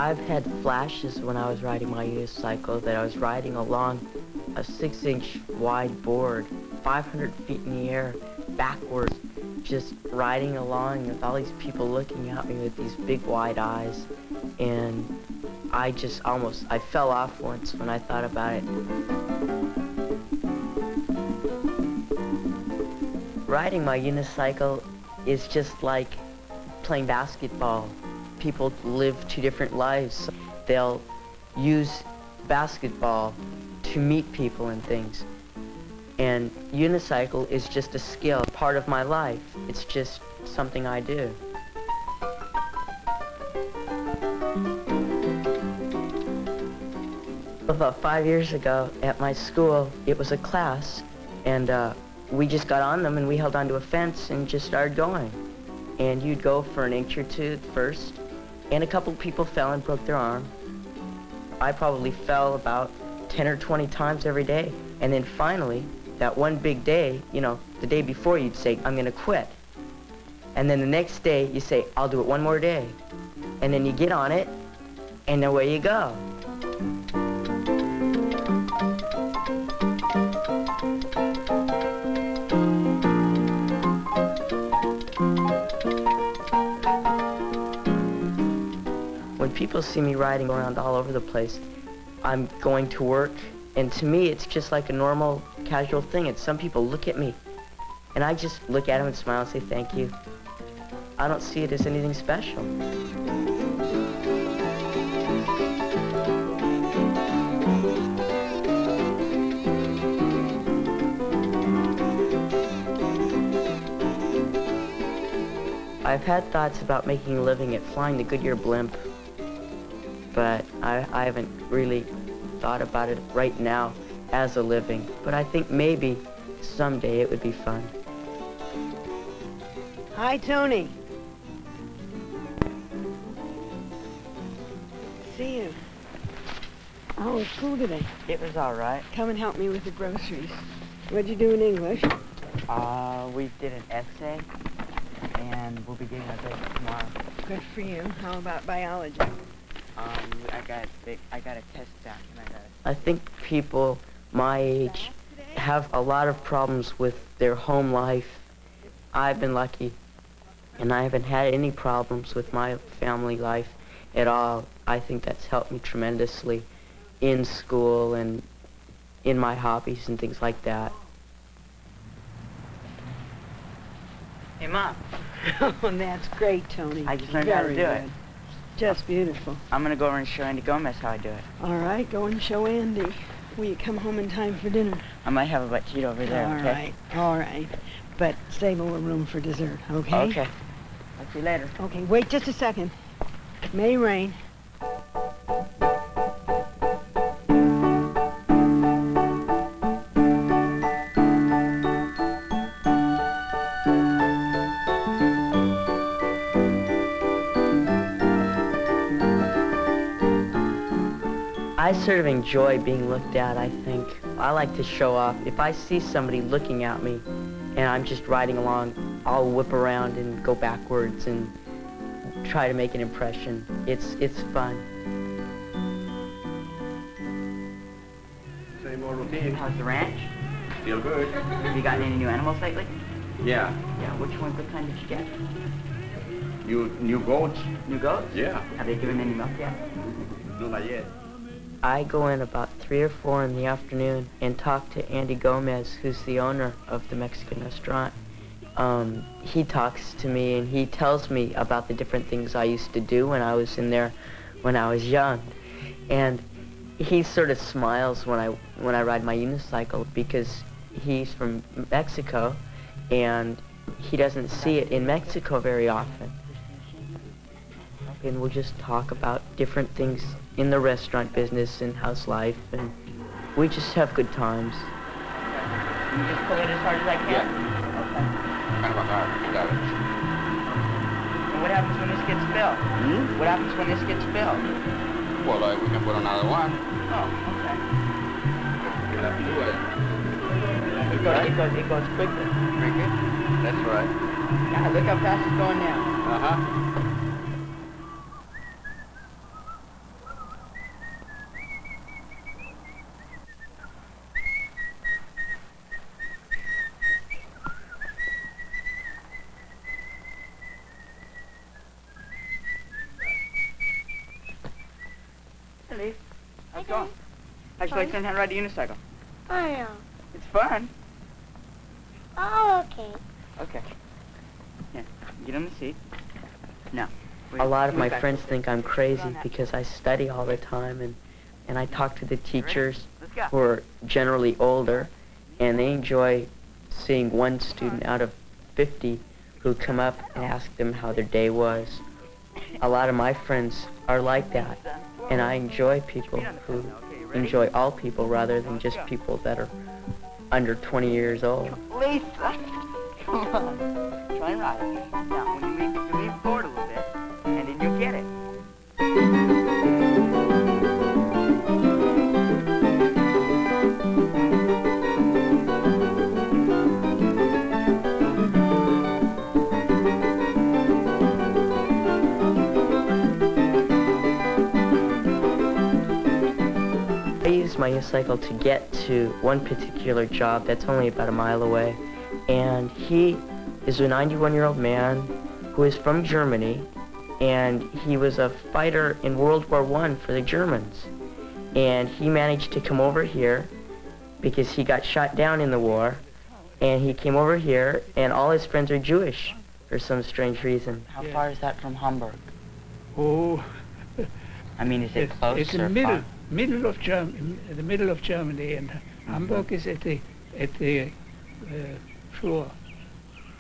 I've had flashes when I was riding my unicycle that I was riding along a 6-inch wide board, 500 feet in the air, backwards, just riding along with all these people looking at me with these big wide eyes. And I fell off once when I thought about it. Riding my unicycle is just like playing basketball. People live two different lives. They'll use basketball to meet people and things. And unicycle is just a skill, part of my life. It's just something I do. About 5 years ago at my school, it was a class, and we just got on them and we held onto a fence and just started going. And you'd go for an inch or two first, and a couple people fell and broke their arm. I probably fell about 10 or 20 times every day. And then finally, that one big day, you know, the day before you'd say, I'm gonna quit. And then the next day you say, I'll do it one more day. And then you get on it, and away you go. When people see me riding around all over the place, I'm going to work, and to me it's just like a normal, casual thing. And some people look at me, and I just look at them and smile and say thank you. I don't see it as anything special. I've had thoughts about making a living at flying the Goodyear blimp, but I haven't really thought about it right now as a living. But I think maybe someday it would be fun. Hi, Tony. See you. How was school today? It was all right. Come and help me with the groceries. What'd you do in English? We did an essay, and we'll be getting our grades tomorrow. Good for you. How about biology? I got a test back, and I think people my age have a lot of problems with their home life. I've been lucky, and I haven't had any problems with my family life at all. I think that's helped me tremendously in school and in my hobbies and things like that. Hey, Mom. Oh, that's great, Tony. I just learned how to do it. Just beautiful. I'm going to go over and show Andy Gomez how I do it. All right, go and show Andy. Will you come home in time for dinner? I might have a bite over there, okay? All right. But save a little room for dessert, okay? Okay. I'll see you later. Okay, wait just a second. It may rain. I sort of enjoy being looked at, I think. I like to show off. If I see somebody looking at me and I'm just riding along, I'll whip around and go backwards and try to make an impression. It's fun. Same old routine. How's the ranch? Still good. Have you gotten any new animals lately? Yeah. Yeah, what kind did you get? New goats? New goats? Yeah. Have they given any milk yet? No, not yet. I go in about 3 or 4 in the afternoon and talk to Andy Gomez, who's the owner of the Mexican restaurant. He talks to me and he tells me about the different things I used to do when I was in there when I was young. And he sort of smiles when I ride my unicycle because he's from Mexico and he doesn't see it in Mexico very often. And we'll just talk about different things in the restaurant business and house life, and we just have good times. You just pull it as hard as I can? Yeah. Okay. Kind of hard. Got it. And what happens when this gets filled? Hmm? What happens when this gets filled? Well, we can put another one. Oh, okay. We'll have to do it. It goes quickly. Cricket? That's right. Yeah, look how fast it's going now. Uh-huh. Let's go. How'd you like to learn how to ride a unicycle? I know. It's fun. Oh, okay. Okay. Here, get on the seat. Now. A lot of move my back. friends think I'm crazy because I study all the time, and I talk to the teachers Let's go. who are generally older, and they enjoy seeing one student out of 50 who come up and ask them how their day was. A lot of my friends are like that, and I enjoy people who enjoy all people rather than just people that are under 20 years old. Lisa, come on. Try and ride it. Now, when you lean forward a little bit, and then you'll get it. I use my unicycle to get to one particular job that's only about a mile away, and he is a 91-year-old man who is from Germany, and he was a fighter in World War I for the Germans, and he managed to come over here because he got shot down in the war, and he came over here, and all his friends are Jewish for some strange reason. How far is that from Hamburg? Oh, I mean, is it close it's or in far? middle of Germany, the middle of Germany, and Hamburg is at the shore.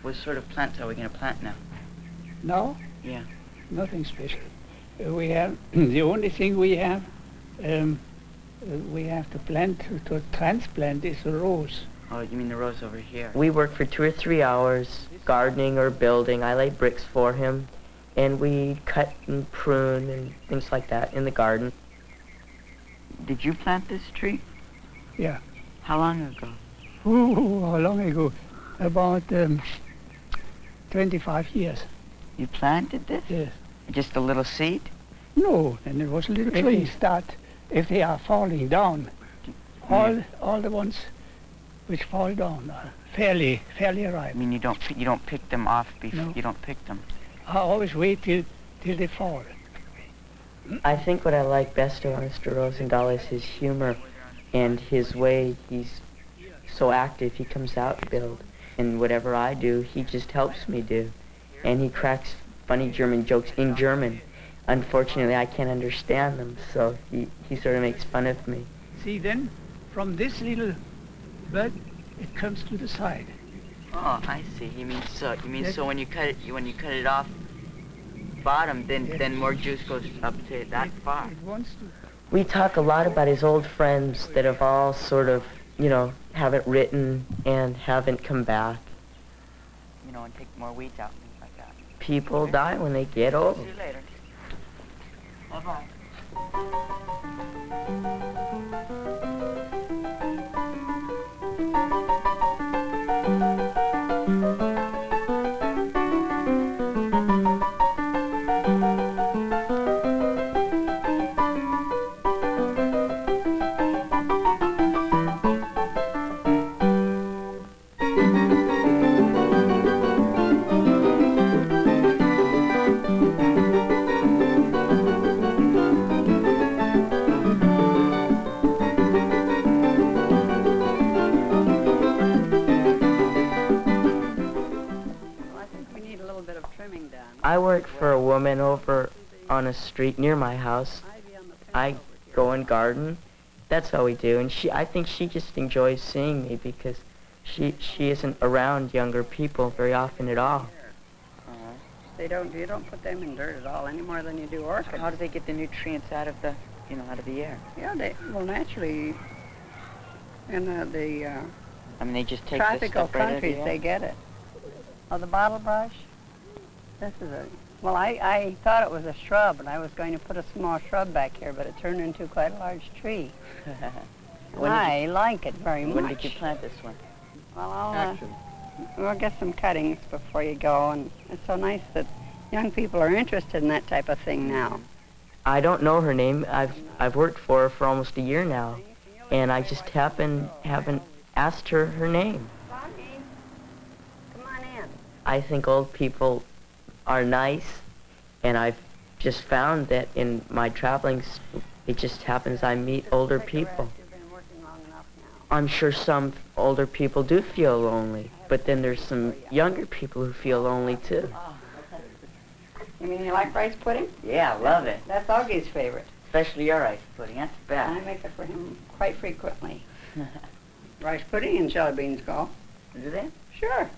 What sort of plants are we going to plant now? Now, Yeah. nothing special. We have the only thing we have to plant to transplant is a rose. Oh, you mean the rose over here? We work for 2 or 3 hours, gardening or building. I lay bricks for him, and we cut and prune and things like that in the garden. Did you plant this tree? Yeah. How long ago? Ooh, how long ago? About 25 years. You planted this? Yes. Just a little seed? No, and it was a little tree. If they are falling down, all the ones which fall down are fairly I ripe. mean, you don't pick them off before No. you don't pick them. I always wait till they fall. I think what I like best about Mr. Rosendahl is his humor and his way. He's so active. He comes out and build, and whatever I do, he just helps me do. And he cracks funny German jokes in German. Unfortunately, I can't understand them, so he sort of makes fun of me. See, then, from this little bud, it comes to the side. Oh, I see. You mean so? You mean Yes. so when you cut it off bottom, then Yes. then more juice goes up to that far. It wants to. We talk a lot about his old friends that have all sort of, haven't written and haven't come back. And take more weeds out and things like that. People die when they get old. See you later. Bye-bye. I work for a woman over on a street near my house. I go and garden. That's how we do. And I think she just enjoys seeing me because she isn't around younger people very often at all. You don't put them in dirt at all any more than you do orchids. How do they get the nutrients out of the air? Yeah, naturally, in the I mean, they just take tropical the stuff right out of the countries, air? they get it. Oh, the bottle brush? This is well, I thought it was a shrub, and I was going to put a small shrub back here, but it turned into quite a large tree. I like it very much. When did you plant this one? Well, we'll get some cuttings before you go, and it's so nice that young people are interested in that type of thing now. I don't know her name. I've worked for her for almost a year now, and I just haven't asked her name. Bonnie, come on in. I think old people are nice, and I've just found that in my traveling It just happens I meet older people. You've been working long enough now. I'm sure some older people do feel lonely, but then there's some younger people who feel lonely too. You mean you like rice pudding? Yeah, I love it. That's Augie's favorite. Especially your rice pudding. That's the I best. make it for him quite frequently. Rice pudding and jelly beans go. Do they? Sure.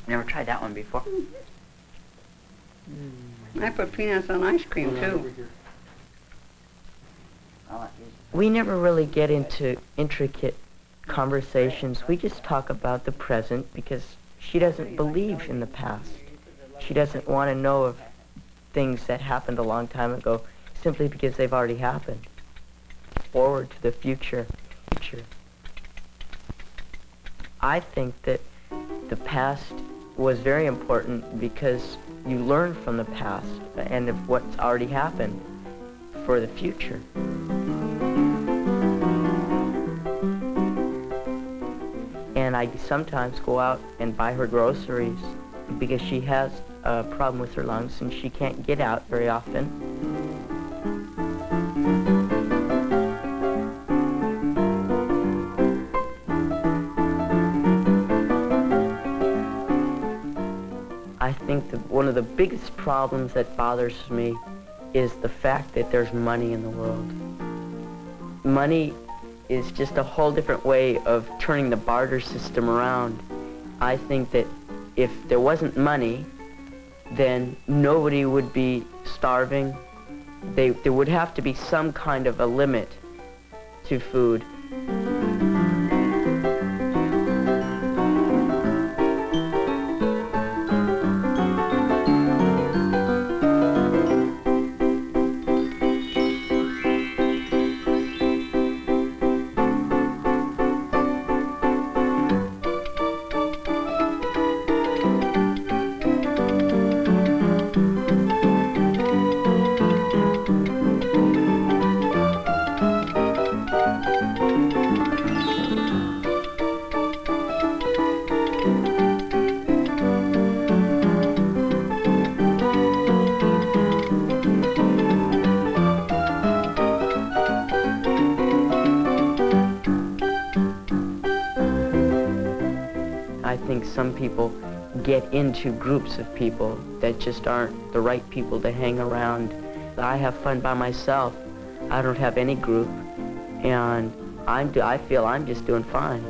Never tried that one before. I put peanuts on ice cream, too. I like these. We never really get into intricate conversations. We just talk about the present because she doesn't believe in the past. She doesn't want to know of things that happened a long time ago simply because they've already happened. Forward to the future. I think that the past was very important because you learn from the past and of what's already happened for the future. And I sometimes go out and buy her groceries because she has a problem with her lungs and she can't get out very often. I think that one of the biggest problems that bothers me is the fact that there's money in the world. Money is just a whole different way of turning the barter system around. I think that if there wasn't money, then nobody would be starving. There would have to be some kind of a limit to food. I think some people get into groups of people that just aren't the right people to hang around. I have fun by myself. I don't have any group, and I feel I'm just doing fine.